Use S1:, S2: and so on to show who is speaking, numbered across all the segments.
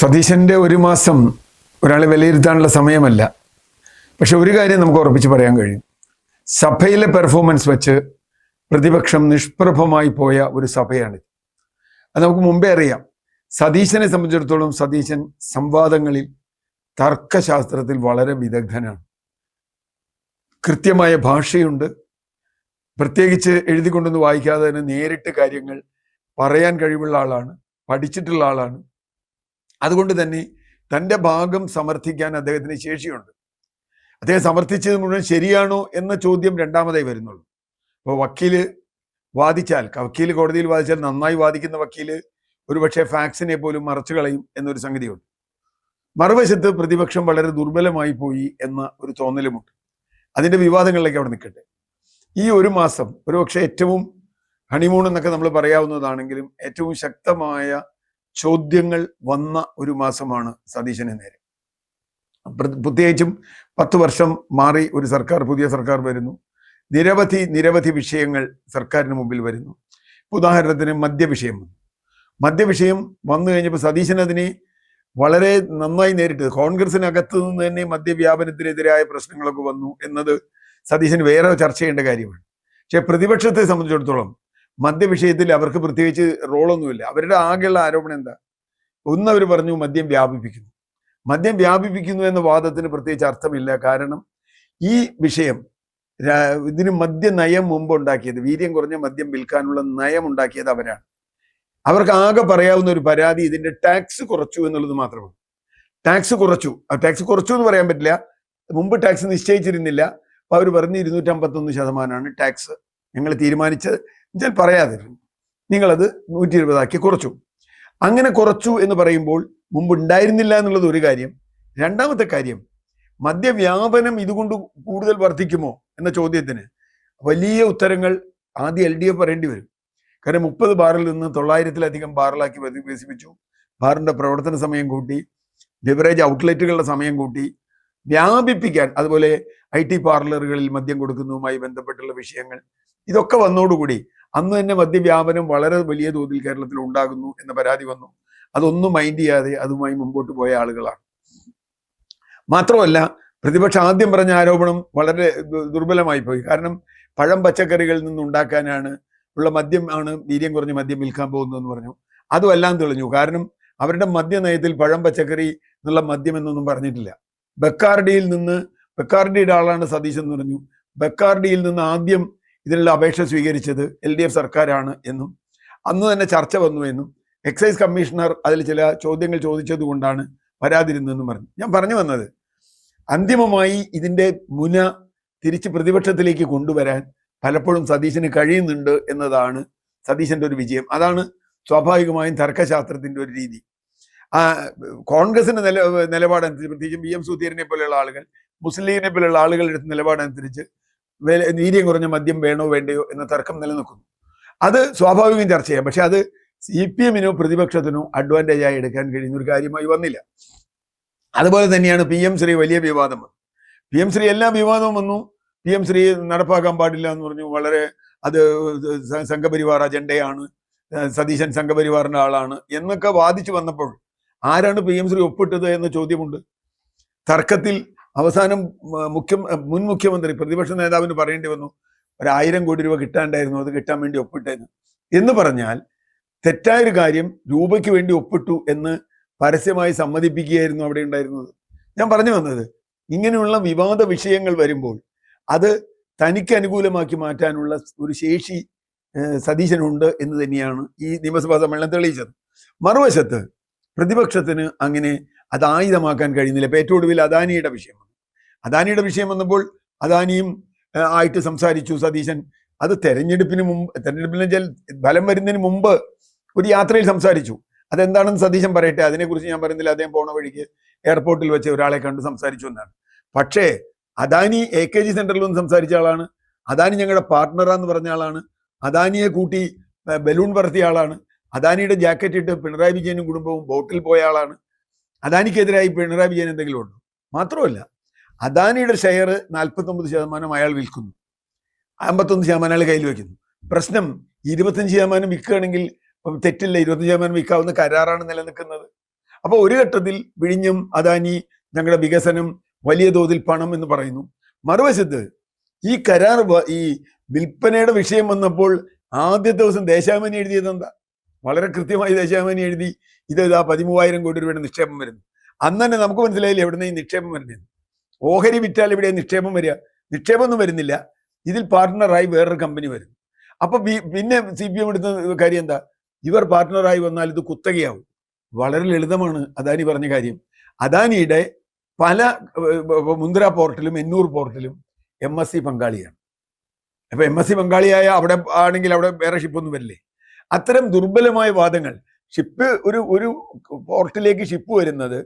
S1: സതീശൻ്റെ ഒരു മാസം ഒരാളെ വിലയിരുത്താനുള്ള സമയമല്ല. പക്ഷെ ഒരു കാര്യം നമുക്ക് ഉറപ്പിച്ച് പറയാൻ കഴിയും. സഭയിലെ പെർഫോമൻസ് വെച്ച് പ്രതിപക്ഷം നിഷ്പ്രഭമായി പോയ ഒരു സഭയാണിത്. അത് നമുക്ക് മുമ്പേ അറിയാം. സതീശനെ സംബന്ധിച്ചിടത്തോളം സതീശൻ സംവാദങ്ങളിൽ തർക്കശാസ്ത്രത്തിൽ വളരെ വിദഗ്ധനാണ്. കൃത്യമായ ഭാഷയുണ്ട്. പ്രത്യേകിച്ച് എഴുതിക്കൊണ്ടൊന്ന് വായിക്കാതെ തന്നെ നേരിട്ട് കാര്യങ്ങൾ പറയാൻ കഴിവുള്ള ആളാണ്, പഠിച്ചിട്ടുള്ള ആളാണ്. അതുകൊണ്ട് തന്നെ തൻ്റെ ഭാഗം സമർത്ഥിക്കാൻ അദ്ദേഹത്തിന് ശേഷിയുണ്ട്. അദ്ദേഹം സമർത്ഥിച്ചത് മുഴുവൻ ശരിയാണോ എന്ന ചോദ്യം രണ്ടാമതായി വരുന്നുള്ളൂ. അപ്പോൾ വക്കീല് കോടതിയിൽ വാദിച്ചാൽ നന്നായി വാദിക്കുന്ന വക്കീല് ഒരുപക്ഷെ ഫാക്സിനെ പോലും മറച്ചു കളയും എന്നൊരു സംഗതിയുണ്ട്. മറുവശത്ത് പ്രതിപക്ഷം വളരെ ദുർബലമായി പോയി എന്ന ഒരു തോന്നലുമുണ്ട്. അതിൻ്റെ വിവാദങ്ങളിലേക്ക് അവിടെ നിൽക്കട്ടെ. ഈ ഒരു മാസം ഒരുപക്ഷെ ഏറ്റവും ഹണിമൂൺ എന്നൊക്കെ നമ്മൾ പറയാവുന്നതാണെങ്കിലും ഏറ്റവും ശക്തമായ ചോദ്യങ്ങൾ വന്ന ഒരു മാസമാണ് സതീശന് നേരെ. പ്രത്യേകിച്ചും 10 വർഷം മാറി ഒരു പുതിയ സർക്കാർ വരുന്നു. നിരവധി വിഷയങ്ങൾ സർക്കാരിന് മുമ്പിൽ വരുന്നു. ഉദാഹരണത്തിന് മദ്യവിഷയം വന്നു കഴിഞ്ഞപ്പോൾ സതീശൻ അതിനെ വളരെ നന്നായി നേരിട്ടത്. കോൺഗ്രസിനകത്ത് നിന്ന് തന്നെ മദ്യവ്യാപനത്തിനെതിരായ പ്രശ്നങ്ങളൊക്കെ വന്നു എന്നത് സതീശന് വേറെ ചർച്ച ചെയ്യേണ്ട കാര്യമാണ്. പക്ഷെ പ്രതിപക്ഷത്തെ സംബന്ധിച്ചിടത്തോളം മദ്യവിഷയത്തിൽ അവർക്ക് പ്രത്യേകിച്ച് റോളൊന്നുമില്ല. അവരുടെ ആകെയുള്ള ആരോപണം എന്താ? അവർ പറഞ്ഞു മദ്യം വ്യാപിപ്പിക്കുന്നു എന്ന വാദത്തിന് പ്രത്യേകിച്ച് അർത്ഥമില്ല. കാരണം ഈ വിഷയം ഇതിന് മദ്യനയം മുമ്പ് ഉണ്ടാക്കിയത്, വീര്യം കുറഞ്ഞ മദ്യം വിൽക്കാനുള്ള നയം ഉണ്ടാക്കിയത് അവരാണ്. അവർക്ക് ആകെ പറയാവുന്ന ഒരു പരാതി ഇതിന്റെ ടാക്സ് കുറച്ചു എന്നുള്ളത് മാത്രമാണ്. ടാക്സ് കുറച്ചു എന്ന് പറയാൻ പറ്റില്ല. മുമ്പ് ടാക്സ് നിശ്ചയിച്ചിരുന്നില്ല. അപ്പൊ അവർ പറഞ്ഞ് 251% ടാക്സ് ഞങ്ങൾ തീരുമാനിച്ചത് എന്നുവെച്ചാൽ പറയാതിരുന്നു. നിങ്ങളത് 120 കുറച്ചു. അങ്ങനെ കുറച്ചു എന്ന് പറയുമ്പോൾ മുമ്പ് ഉണ്ടായിരുന്നില്ല എന്നുള്ളത് ഒരു കാര്യം. രണ്ടാമത്തെ കാര്യം, മദ്യവ്യാപനം ഇതുകൊണ്ട് കൂടുതൽ വർദ്ധിക്കുമോ എന്ന ചോദ്യത്തിന് വലിയ ഉത്തരങ്ങൾ ആദ്യം LDF പറയേണ്ടി വരും. കാരണം 30 ബാറിൽ നിന്ന് 900-ലധികം ബാറിലാക്കി വികസിപ്പിച്ചു. ബാറിന്റെ പ്രവർത്തന സമയം കൂട്ടി, ബിവറേജ് ഔട്ട്ലെറ്റുകളുടെ സമയം കൂട്ടി, വ്യാപിപ്പിക്കാൻ. അതുപോലെ IT പാർലറുകളിൽ മദ്യം കൊടുക്കുന്നതുമായി ബന്ധപ്പെട്ടുള്ള വിഷയങ്ങൾ ഇതൊക്കെ വന്നോടുകൂടി അന്ന് തന്നെ മദ്യവ്യാപനം വളരെ വലിയ തോതിൽ കേരളത്തിൽ ഉണ്ടാകുന്നു എന്ന പരാതി വന്നു. അതൊന്നും മൈൻഡ് ചെയ്യാതെ അതുമായി മുമ്പോട്ട് പോയ ആളുകളാണ്. മാത്രമല്ല, പ്രതിപക്ഷം ആദ്യം പറഞ്ഞ ആരോപണം വളരെ ദുർബലമായി പോയി. കാരണം പഴം പച്ചക്കറികളിൽ നിന്നുണ്ടാക്കാനാണ് ഉള്ള മദ്യം ആണ് വീര്യം കുറഞ്ഞ മദ്യം വിൽക്കാൻ പോകുന്നതെന്ന് പറഞ്ഞു. അതുമെല്ലാം തെളിഞ്ഞു. കാരണം അവരുടെ മദ്യനയത്തിൽ പഴം പച്ചക്കറി എന്നുള്ള മദ്യം എന്നൊന്നും പറഞ്ഞിട്ടില്ല. ബെക്കാർഡിയുടെ ആളാണ് സതീശൻ എന്ന് പറഞ്ഞു. ബെക്കാർഡിയിൽ നിന്ന് ആദ്യം ഇതിനുള്ള അപേക്ഷ സ്വീകരിച്ചത് LDF സർക്കാരാണ് എന്നും അന്ന് തന്നെ ചർച്ച വന്നു എന്നും എക്സൈസ് കമ്മീഷണർ അതിൽ ചില ചോദ്യങ്ങൾ ചോദിച്ചത് കൊണ്ടാണ് വരാതിരുന്നതെന്നും പറഞ്ഞു. ഞാൻ പറഞ്ഞു വന്നത്, അന്തിമമായി ഇതിന്റെ മുന തിരിച്ച് പ്രതിപക്ഷത്തിലേക്ക് കൊണ്ടുവരാൻ പലപ്പോഴും സതീശന് കഴിയുന്നുണ്ട് എന്നതാണ് സതീശന്റെ ഒരു വിജയം. അതാണ് സ്വാഭാവികമായും തർക്കശാസ്ത്രത്തിന്റെ ഒരു രീതി. കോൺഗ്രസിന്റെ നിലപാടനുസരിച്ച്, പ്രത്യേകിച്ചും BM സുധീരനെ പോലെയുള്ള ആളുകൾ, മുസ്ലിം ലീഗിനെ പോലെയുള്ള ആളുകളുടെ എടുത്ത നിലപാടനുസരിച്ച് വീര്യം കുറഞ്ഞ മദ്യം വേണോ വേണ്ടയോ എന്ന തർക്കം നിലനിൽക്കുന്നു. അത് സ്വാഭാവികം ചർച്ച ചെയ്യാം. പക്ഷെ അത് CPM-നോ പ്രതിപക്ഷത്തിനോ അഡ്വാൻറ്റേജ് ആയി എടുക്കാൻ കഴിയുന്ന ഒരു കാര്യമായി വന്നില്ല. അതുപോലെ തന്നെയാണ് PM ശ്രീ വലിയ വിവാദം വന്നു. PM ശ്രീ എല്ലാ വിവാദവും വന്നു. PM ശ്രീ നടപ്പാക്കാൻ പാടില്ല എന്ന് പറഞ്ഞു. വളരെ അത് സംഘപരിവാർ അജണ്ടയാണ്, സതീശൻ സംഘപരിവാറിന്റെ ആളാണ് എന്നൊക്കെ വാദിച്ചു വന്നപ്പോൾ ആരാണ് PM ശ്രീ ഒപ്പിട്ടത് എന്ന ചോദ്യമുണ്ട്. തർക്കത്തിൽ അവസാനം മുൻ മുഖ്യമന്ത്രി പ്രതിപക്ഷ നേതാവിന് പറയേണ്ടി വന്നു 1000 കോടി രൂപ കിട്ടാണ്ടായിരുന്നു, അത് കിട്ടാൻ വേണ്ടി ഒപ്പിട്ടേന്ന് എന്ന് പറഞ്ഞാൽ തെറ്റായൊരു കാര്യം രൂപയ്ക്ക് വേണ്ടി ഒപ്പിട്ടു എന്ന് പരസ്യമായി സമ്മതിപ്പിക്കുകയായിരുന്നു അവിടെ ഉണ്ടായിരുന്നത്. ഞാൻ പറഞ്ഞു വന്നത്, ഇങ്ങനെയുള്ള വിവാദ വിഷയങ്ങൾ വരുമ്പോൾ അത് തനിക്ക് അനുകൂലമാക്കി മാറ്റാനുള്ള ഒരു ശേഷി സതീശനുണ്ട് എന്ന് തന്നെയാണ് ഈ നിയമസഭാ സമ്മേളനം തെളിയിച്ചത്. മറുവശത്ത് പ്രതിപക്ഷത്തിന് അങ്ങനെ അത് ആയുധമാക്കാൻ കഴിയുന്നില്ല. ഇപ്പൊ ഏറ്റവും ഒടുവിൽ അദാനിയുടെ വിഷയം വന്നപ്പോൾ അദാനിയും ആയിട്ട് സംസാരിച്ചു സതീശൻ. അത് തെരഞ്ഞെടുപ്പിന് ഫലം വരുന്നതിന് മുമ്പ് ഒരു യാത്രയിൽ സംസാരിച്ചു. അതെന്താണെന്ന് സതീശൻ പറയട്ടെ, അതിനെക്കുറിച്ച് ഞാൻ പറയുന്നില്ല. അദ്ദേഹം പോണ വഴിക്ക് എയർപോർട്ടിൽ വെച്ച് ഒരാളെ കണ്ട് സംസാരിച്ചു എന്നാണ്. പക്ഷേ അദാനി AKG സെന്ററിൽ നിന്ന് സംസാരിച്ച ആളാണ്. അദാനി ഞങ്ങളുടെ പാർട്ട്ണറാന്ന് പറഞ്ഞ ആളാണ്. അദാനിയെ കൂട്ടി ബലൂൺ പറത്തിയ ആളാണ്. അദാനിയുടെ ജാക്കറ്റ് ഇട്ട് പിണറായി വിജയനും കുടുംബവും ബോട്ടിൽ പോയ ആളാണ്. അദാനിക്കെതിരായി പിണറായി വിജയൻ എന്തെങ്കിലും ഉണ്ടോ? മാത്രമല്ല, അദാനിയുടെ ഷെയർ 49% അയാൾ വിൽക്കുന്നു, 51% അയാൾ കയ്യിൽ വെക്കുന്നു. പ്രശ്നം 25% വിൽക്കുകയാണെങ്കിൽ തെറ്റില്ല, 25% വിൽക്കാവുന്ന കരാറാണ് നിലനിൽക്കുന്നത്. അപ്പൊ ഒരു ഘട്ടത്തിൽ വിഴിഞ്ഞം, അദാനി, ഞങ്ങളുടെ വികസനം, വലിയ തോതിൽ പണം എന്ന് പറയുന്നു. മറുവശത്ത് ഈ കരാർ ഈ വിൽപ്പനയുടെ വിഷയം വന്നപ്പോൾ ആദ്യത്തെ ദിവസം ദേശാഭിമാനി എഴുതിയത് എന്താ? വളരെ കൃത്യമായി ദേശാഭിമാനി എഴുതി, ഇത് ഇതാ 13,000 കോടി രൂപയുടെ നിക്ഷേപം വരുന്നു. അന്ന് തന്നെ നമുക്ക് മനസ്സിലായില്ല എവിടുന്ന് ഈ നിക്ഷേപം വരുന്നത്. ഓഹരി വിറ്റാൽ ഇവിടെ നിക്ഷേപം വരിക? നിക്ഷേപമൊന്നും വരുന്നില്ല, ഇതിൽ പാർട്ട്ണറായി വേറൊരു കമ്പനി വരുന്നു. അപ്പൊ പിന്നെ CPM എടുത്ത കാര്യം എന്താ? ഇവർ പാർട്ട്ണറായി വന്നാൽ ഇത് കുത്തകയാവും. വളരെ ലളിതമാണ് അദാനി പറഞ്ഞ കാര്യം. അദാനിയുടെ പല മുന്ദ്ര പോർട്ടിലും എന്നൂർ പോർട്ടിലും MSC പങ്കാളിയാണ്. അപ്പൊ MSC പങ്കാളിയായ അവിടെ ആണെങ്കിൽ അവിടെ വേറെ ഷിപ്പൊന്നും വരില്ലേ? അത്തരം ദുർബലമായ വാദങ്ങൾ. ഷിപ്പ് ഒരു പോർട്ടിലേക്ക് ഷിപ്പ് വരുന്നത്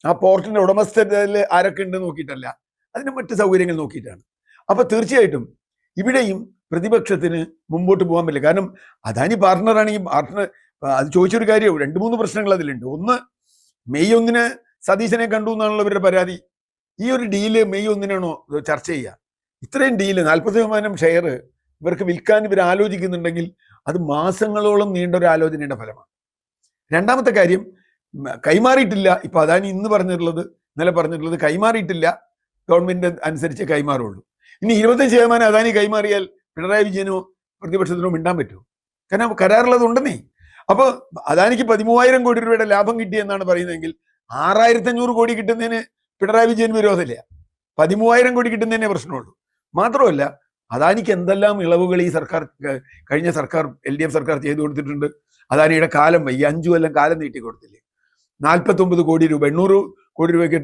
S1: ആ പോർട്ടിന്റെ ഉടമസ്ഥതയിൽ ആരൊക്കെ ഉണ്ട് നോക്കിയിട്ടല്ല, അതിന് മറ്റ് സൗകര്യങ്ങൾ നോക്കിയിട്ടാണ്. അപ്പൊ തീർച്ചയായിട്ടും ഇവിടെയും പ്രതിപക്ഷത്തിന് മുമ്പോട്ട് പോകാൻ പറ്റില്ല. കാരണം അദാനി പാർട്ട്ണറാണെങ്കിൽ പാർട്ട്ണർ അത് ചോദിച്ചൊരു കാര്യവും 2-3 പ്രശ്നങ്ങൾ അതിലുണ്ട്. ഒന്ന്, മെയ് 1 സതീശനെ കണ്ടു എന്നാണല്ലോ ഇവരുടെ പരാതി. ഈ ഒരു ഡീല് മെയ് 1 ചർച്ച ചെയ്യുക? ഇത്രയും ഡീല് 40% ഷെയർ ഇവർക്ക് വിൽക്കാൻ ഇവർ ആലോചിക്കുന്നുണ്ടെങ്കിൽ അത് മാസങ്ങളോളം നീണ്ട ഒരു ആലോചനയുടെ ഫലമാണ്. രണ്ടാമത്തെ കാര്യം, കൈമാറിയിട്ടില്ല. ഇപ്പൊ അദാനി ഇന്ന് ഇന്നലെ പറഞ്ഞിട്ടുള്ളത് കൈമാറിയിട്ടില്ല, ഗവൺമെന്റ് അനുസരിച്ച് കൈമാറുള്ളൂ. ഇനി 25% അദാനി കൈമാറിയാൽ പിണറായി വിജയനോ പ്രതിപക്ഷത്തിനോ മിണ്ടാൻ പറ്റുമോ? കാരണം കരാറുള്ളത് ഉണ്ടെന്നേ. അപ്പൊ അദാനിക്ക് 13,000 കോടി രൂപയുടെ ലാഭം കിട്ടിയെന്നാണ് പറയുന്നതെങ്കിൽ 6,500 കോടി കിട്ടുന്നതിന് പിണറായി വിജയൻ വിരോധമില്ല. 13,000 കോടി കിട്ടുന്നതിനെ പ്രശ്നമുള്ളൂ. മാത്രമല്ല അദാനിക്ക് എന്തെല്ലാം ഇളവുകൾ ഈ സർക്കാർ, കഴിഞ്ഞ സർക്കാർ, LDF സർക്കാർ ചെയ്തു കൊടുത്തിട്ടുണ്ട്. അദാനിയുടെ കാലം ഈ 5 കൊല്ലം കാലം നീട്ടി കൊടുത്തില്ലേ? 49 കോടി രൂപ, 800 കോടി രൂപയ്ക്ക്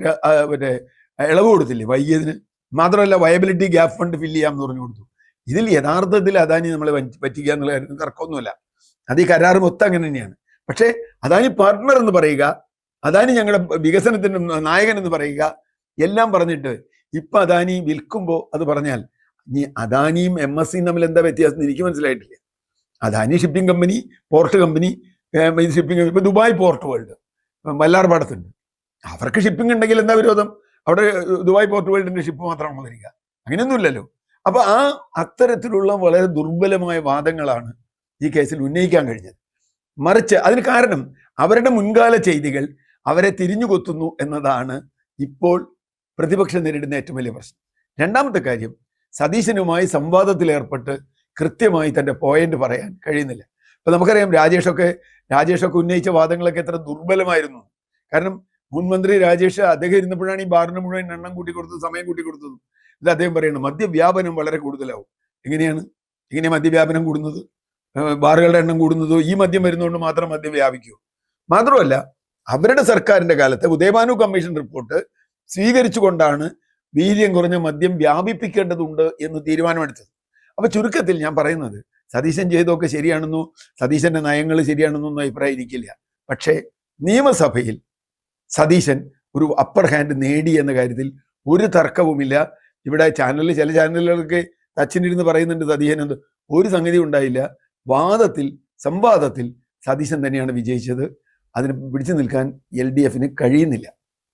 S1: മറ്റേ ഇളവ് കൊടുത്തില്ലേ വൈകിയതിന്? മാത്രമല്ല വയബിലിറ്റി ഗ്യാപ്പ് ഫണ്ട് ഫില്ല് ചെയ്യാമെന്ന് പറഞ്ഞു കൊടുത്തു. ഇതിൽ യഥാർത്ഥത്തിൽ അദാനി നമ്മളെ പറ്റിക്കുക എന്നുള്ള കാര്യത്തിൽ തർക്കമൊന്നുമില്ല. അത് ഈ കരാർ മൊത്തം അങ്ങനെ തന്നെയാണ്. പക്ഷേ അദാനി പാർട്ട്ണർ എന്ന് പറയുക, അദാനി ഞങ്ങളുടെ വികസനത്തിന്റെ നായകൻ എന്ന് പറയുക, എല്ലാം പറഞ്ഞിട്ട് ഇപ്പൊ അദാനി വിൽക്കുമ്പോൾ അത് പറഞ്ഞാൽ ഇനി അദാനിയും MSCയും തമ്മിൽ എന്താ വ്യത്യാസം എനിക്ക് മനസ്സിലായിട്ടില്ല. Adani shipping company, port company, shipping ഇപ്പൊ ദുബായ് പോർട്ട് വേൾഡ് മല്ലാർപാടത്തുണ്ട്. അവർക്ക് ഷിപ്പിംഗ് ഉണ്ടെങ്കിൽ എന്താ വിരോധം? അവിടെ ദുബായ് പോർട്ട് വേൾഡിന്റെ ഷിപ്പ് മാത്രമാണ് വരിക? അങ്ങനെയൊന്നുമില്ലല്ലോ. അപ്പൊ അത്തരത്തിലുള്ള വളരെ ദുർബലമായ വാദങ്ങളാണ് ഈ കേസിൽ ഉന്നയിക്കാൻ കഴിഞ്ഞത്. മറിച്ച് അതിന് കാരണം അവരുടെ മുൻകാല ചെയ്തികൾ അവരെ തിരിഞ്ഞുകൊത്തുന്നു എന്നതാണ് ഇപ്പോൾ പ്രതിപക്ഷം നേരിടുന്ന ഏറ്റവും വലിയ പ്രശ്നം. രണ്ടാമത്തെ കാര്യം, സതീശനുമായി സംവാദത്തിലേർപ്പെട്ട് കൃത്യമായി തന്റെ പോയിന്റ് പറയാൻ കഴിയുന്നില്ല. ഇപ്പൊ നമുക്കറിയാം രാജേഷൊക്കെ ഉന്നയിച്ച വാദങ്ങളൊക്കെ എത്ര ദുർബലമായിരുന്നു. കാരണം മുൻ മന്ത്രി രാജേഷ് അദ്ദേഹം ഇരുന്നപ്പോഴാണ് ഈ ബാറിന് മുഴുവൻ എണ്ണം കൂട്ടിക്കൊടുത്തത്, സമയം കൂട്ടിക്കൊടുത്തത്. ഇത് അദ്ദേഹം പറയുന്നത് മദ്യവ്യാപനം വളരെ കൂടുതലാവും. എങ്ങനെയാണ് മദ്യവ്യാപനം കൂടുന്നത്? ബാറുകളുടെ എണ്ണം കൂടുന്നതോ ഈ മദ്യം വരുന്നതുകൊണ്ട് മാത്രം മദ്യം വ്യാപിക്കുമോ? മാത്രമല്ല അവരുടെ സർക്കാരിന്റെ കാലത്ത് ഉദയഭാനു കമ്മീഷൻ റിപ്പോർട്ട് സ്വീകരിച്ചുകൊണ്ടാണ് വീര്യം കുറഞ്ഞ മദ്യം വ്യാപിപ്പിക്കേണ്ടതുണ്ട് എന്ന് തീരുമാനമെടുത്തത്. അപ്പൊ ചുരുക്കത്തിൽ ഞാൻ പറയുന്നത്, സതീശൻ ചെയ്തതൊക്കെ ശരിയാണെന്നോ സതീശന്റെ നയങ്ങൾ ശരിയാണെന്നോ ഒന്നും അഭിപ്രായം ഇരിക്കില്ല. പക്ഷേ നിയമസഭയിൽ സതീശൻ ഒരു അപ്പർ ഹാൻഡ് നേടി എന്ന കാര്യത്തിൽ ഒരു തർക്കവുമില്ല. ഇവിടെ ചില ചാനലുകളൊക്കെ തച്ചിനിരുന്ന് പറയുന്നുണ്ട് സതീശൻ എന്ത്, ഒരു സംഗതി ഉണ്ടായില്ല. സംവാദത്തിൽ സതീശൻ തന്നെയാണ് വിജയിച്ചത്. അതിന് പിടിച്ചു നിൽക്കാൻ LDFന് കഴിയുന്നില്ല.